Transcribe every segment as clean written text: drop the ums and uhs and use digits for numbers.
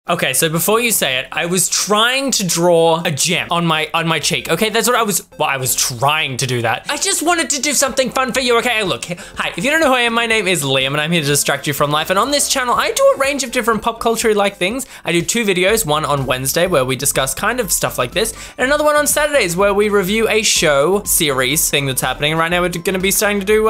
Okay, so before you say it, I was trying to draw a gem on my cheek. Okay, that's what I was trying to do that. I just wanted to do something fun for you. Okay, look, hi, if you don't know who I am, my name is Liam and I'm here to distract you from life. And on this channel, I do a range of different pop culture-like things. I do 2 videos, one on Wednesday where we discuss kind of stuff like this, and another one on Saturdays where we review a show series thing that's happening. And right now we're gonna be starting to do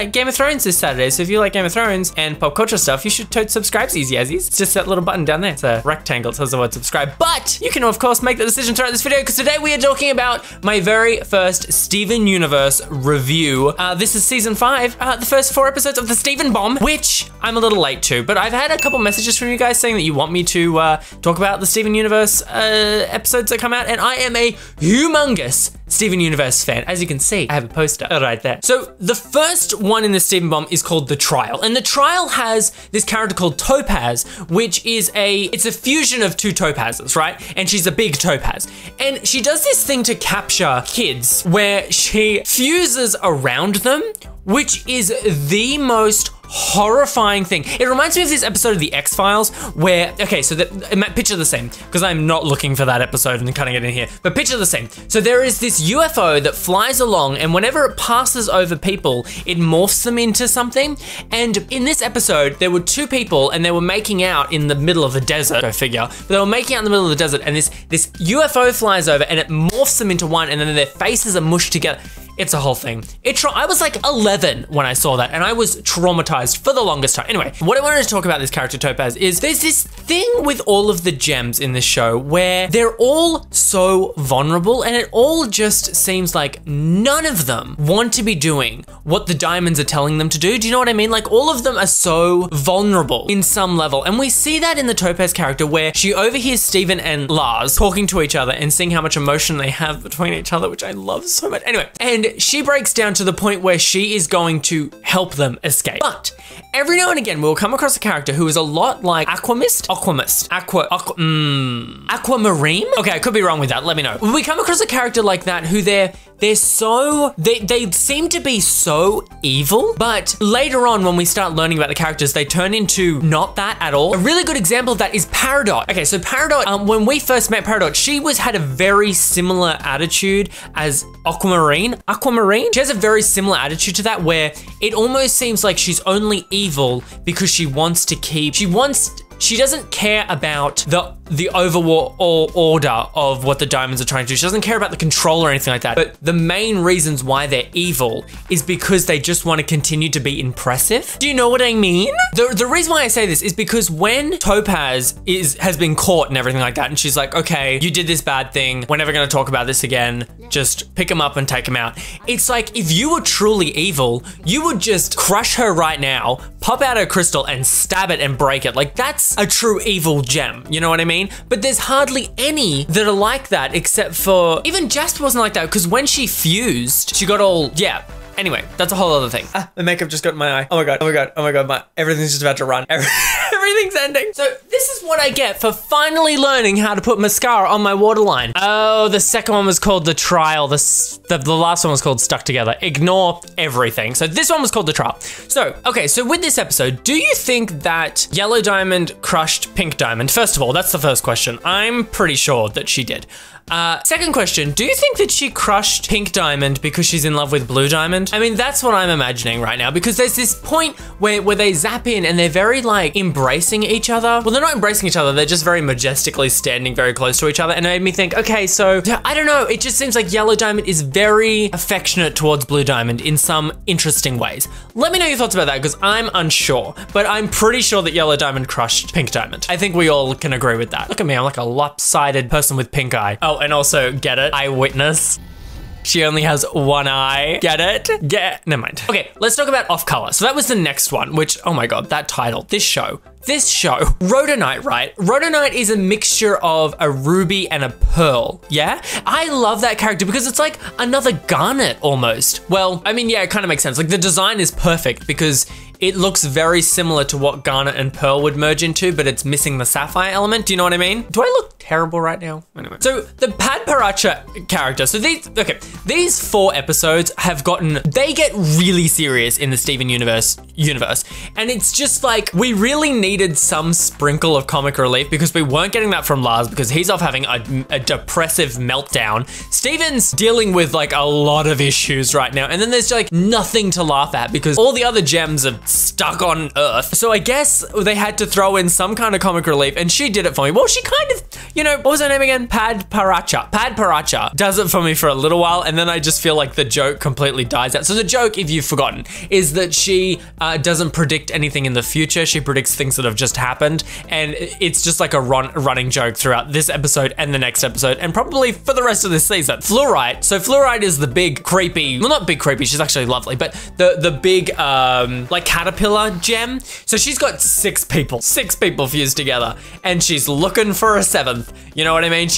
Game of Thrones this Saturday. So if you like Game of Thrones and pop culture stuff, you should subscribe, easy asies. It's just that little button down there. It's a rectangle, it says the word subscribe. But you can of course make the decision throughout this video because today we are talking about my very first Steven Universe review. This is season 5, the first 4 episodes of the Steven Bomb, which I'm a little late to, but I've had a couple messages from you guys saying that you want me to talk about the Steven Universe episodes that come out, and I am a humongous Steven Universe fan. As you can see, I have a poster right there. So the first one in the Steven Bomb is called The Trial, and The Trial has this character called Topaz, which is it's a fusion of 2 topazes, right? And she's a big topaz. And she does this thing to capture kids where she fuses around them, which is the most horrifying thing. It reminds me of this episode of The X-Files where, okay, so picture the same, because I'm not looking for that episode and cutting it in here, but picture the same. So there is this UFO that flies along, and whenever it passes over people, it morphs them into something. And in this episode, there were 2 people and they were making out in the middle of the desert, go figure. But they were making out in the middle of the desert, and this UFO flies over and it morphs them into one, and then their faces are mushed together. It's a whole thing. I was like 11 when I saw that, and I was traumatized for the longest time. Anyway, what I wanted to talk about this character Topaz is there's this thing with all of the gems in this show where they're all so vulnerable, and it all just seems like none of them want to be doing what the diamonds are telling them to do. Do you know what I mean? Like, all of them are so vulnerable in some level, and we see that in the Topaz character where she overhears Steven and Lars talking to each other and seeing how much emotion they have between each other, which I love so much. Anyway, and she breaks down to the point where she is going to help them escape. But every now and again, we'll come across a character who is a lot like Aquamarine? Okay, I could be wrong with that, let me know. We come across a character like that who they seem to be so evil, but later on when we start learning about the characters, they turn into not that at all. A really good example of that is Peridot. Okay, so Peridot, when we first met Peridot, she had a very similar attitude as Aquamarine. She has a very similar attitude to that where it almost seems like she's only evil because she doesn't care about the overall order of what the diamonds are trying to do. She doesn't care about the control or anything like that. But the main reasons why they're evil is because they just want to continue to be impressive. Do you know what I mean? The reason why I say this is because when Topaz has been caught and everything like that, and she's like, okay, you did this bad thing, we're never gonna talk about this again, just pick him up and take him out. It's like, if you were truly evil, you would just crush her right now, pop out her crystal and stab it and break it. Like, that's a true evil gem, you know what I mean? But there's hardly any that are like that, except for, even Jasper wasn't like that, because when she fused, she got all, yeah. Anyway, that's a whole other thing. The makeup just got in my eye. Oh my god, everything's just about to run. Everything's ending. So this is what I get for finally learning how to put mascara on my waterline. Oh, the second one was called The Trial. The last one was called Stuck Together. Ignore everything. So this one was called The Trial. So, okay, so with this episode, do you think that Yellow Diamond crushed Pink Diamond? First of all, that's the first question. I'm pretty sure that she did. Second question, do you think that she crushed Pink Diamond because she's in love with Blue Diamond? I mean, that's what I'm imagining right now, because there's this point where they zap in and they're very like embracing each other. Well, they're not embracing each other, they're just very majestically standing very close to each other, and it made me think, okay, so I don't know, it just seems like Yellow Diamond is very affectionate towards Blue Diamond in some interesting ways. Let me know your thoughts about that, because I'm unsure, but I'm pretty sure that Yellow Diamond crushed Pink Diamond. I think we all can agree with that. Look at me, I'm like a lopsided person with pink eye. Oh, and also, get it? Eyewitness. She only has one eye. Get it? Never mind. Okay, let's talk about Off Color. So that was the next one, which, oh my god, that title, this show, Rhodonite, right? Rhodonite is a mixture of a ruby and a pearl, yeah? I love that character because it's like another garnet almost. Well, I mean, yeah, it kind of makes sense. Like, the design is perfect because it looks very similar to what garnet and pearl would merge into, but it's missing the sapphire element. Do you know what I mean? Do I look terrible right now? Anyway. So the Padparacha character, so these 4 episodes have they get really serious in the Steven Universe universe. And it's just like, we really needed some sprinkle of comic relief because we weren't getting that from Lars because he's off having a depressive meltdown. Steven's dealing with like a lot of issues right now. And then there's like nothing to laugh at because all the other gems are stuck on Earth. So I guess they had to throw in some kind of comic relief, and she did it for me. Well, she kind of, you know, what was her name again? Pad Paracha does it for me for a little while, and then I just feel like the joke completely dies out. So the joke, if you've forgotten, is that she doesn't predict anything in the future. She predicts things that have just happened, and it's just like a running joke throughout this episode and the next episode, and probably for the rest of this season. Fluorite. So Fluorite is the big creepy, well, not big creepy, she's actually lovely, but the big like caterpillar gem. So she's got six people fused together, and she's looking for a seventh. You know what I mean?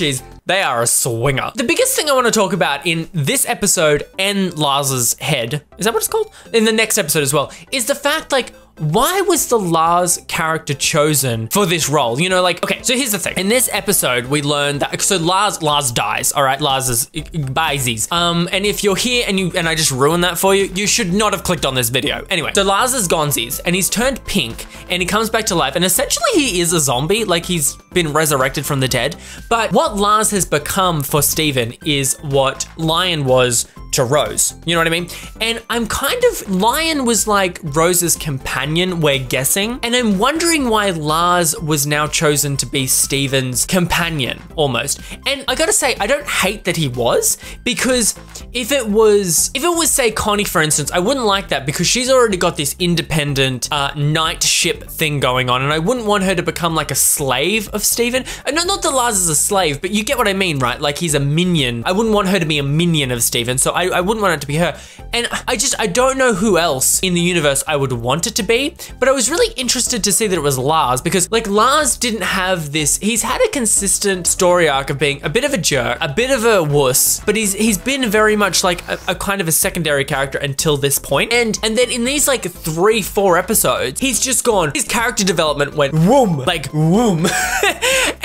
They are a swinger. The biggest thing I want to talk about in this episode and Lars Head, is that what it's called? In the next episode as well, is the fact like, why was the Lars character chosen for this role? You know, like, okay, so here's the thing. In this episode, we learned that, so Lars dies, all right? Lars is biases. And if you're here and I just ruined that for you, you should not have clicked on this video. Anyway, so Lars is gonzies and he's turned pink and he comes back to life and essentially he is a zombie, like he's been resurrected from the dead. But what Lars has become for Steven is what Lion was to Rose. You know what I mean? And I'm kind of, Lion was like Rose's companion, we're guessing. And I'm wondering why Lars was now chosen to be Steven's companion, almost. And I gotta say, I don't hate that he was, because if it was say Connie, for instance, I wouldn't like that because she's already got this independent night ship thing going on, and I wouldn't want her to become like a slave of Steven. Not that Lars is a slave, but you get what I mean, right? Like he's a minion. I wouldn't want her to be a minion of Steven, so I wouldn't want it to be her. And I don't know who else in the universe I would want it to be, but I was really interested to see that it was Lars, because like Lars didn't have this, he's had a consistent story arc of being a bit of a jerk, a bit of a wuss, but he's been very much like a kind of a secondary character until this point. And then in these like 3-4 episodes, he's just gone, his character development went whoom, like whoom.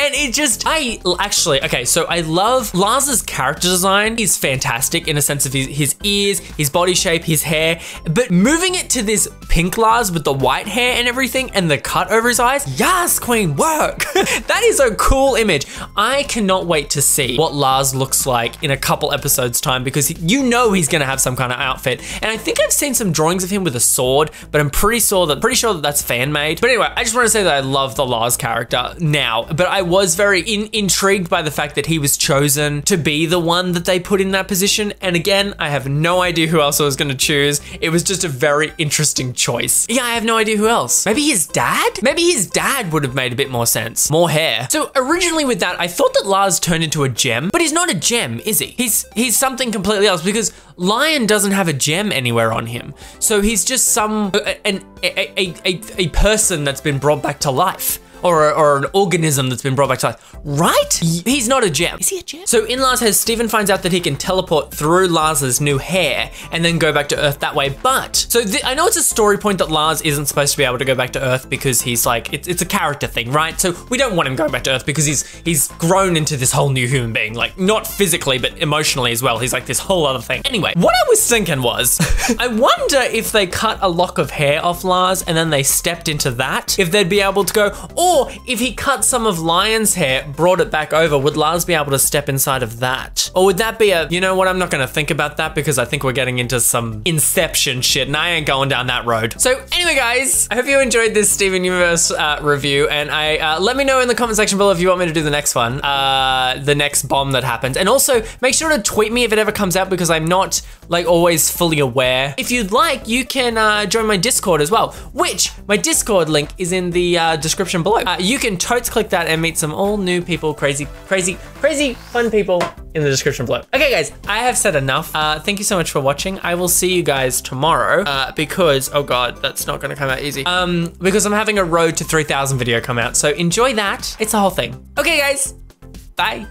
And it just, okay, so I love Lars's character design. He's fantastic in a sense of his ears, his body shape, his hair, but moving it to this pink Lars with the white hair and everything and the cut over his eyes, yes, queen, work. That is a cool image. I cannot wait to see what Lars looks like in a couple episodes time, because you know he's gonna have some kind of outfit. And I think I've seen some drawings of him with a sword, but I'm pretty sure that that's fan made. But anyway, I just want to say that I love the Lars character now, but I was very intrigued by the fact that he was chosen to be the one that they put in that position. And again, I have no idea who else I was gonna choose. It was just a very interesting choice. Yeah, I have no idea who else. Maybe his dad? Maybe his dad would have made a bit more sense. More hair. So originally with that, I thought that Lars turned into a gem, but he's not a gem, is he? He's something completely else, because Lion doesn't have a gem anywhere on him. So he's just a person that's been brought back to life. Or an organism that's been brought back to life, right? He's not a gem. Is he a gem? So in Lars Head, Steven finds out that he can teleport through Lars's new hair and then go back to Earth that way. But, so I know it's a story point that Lars isn't supposed to be able to go back to Earth because he's like, it's a character thing, right? So we don't want him going back to Earth because he's grown into this whole new human being, like not physically, but emotionally as well. He's like this whole other thing. Anyway, what I was thinking was, I wonder if they cut a lock of hair off Lars and then they stepped into that, if they'd be able to go, or if he cut some of Lion's hair, brought it back over, would Lars be able to step inside of that? Or would that be you know what, I'm not gonna think about that because I think we're getting into some Inception shit and I ain't going down that road. So anyway guys, I hope you enjoyed this Steven Universe review, and let me know in the comment section below if you want me to do the next one, the next bomb that happens. And also make sure to tweet me if it ever comes out, because I'm not like always fully aware. If you'd like, you can join my Discord as well, which my Discord link is in the description below. You can totes click that and meet some all new people, crazy fun people in the description below. Okay guys, I have said enough. Thank you so much for watching. I will see you guys tomorrow because, oh God, that's not gonna come out easy. Because I'm having a road to 3,000 video come out. So enjoy that. It's a whole thing. Okay guys, bye.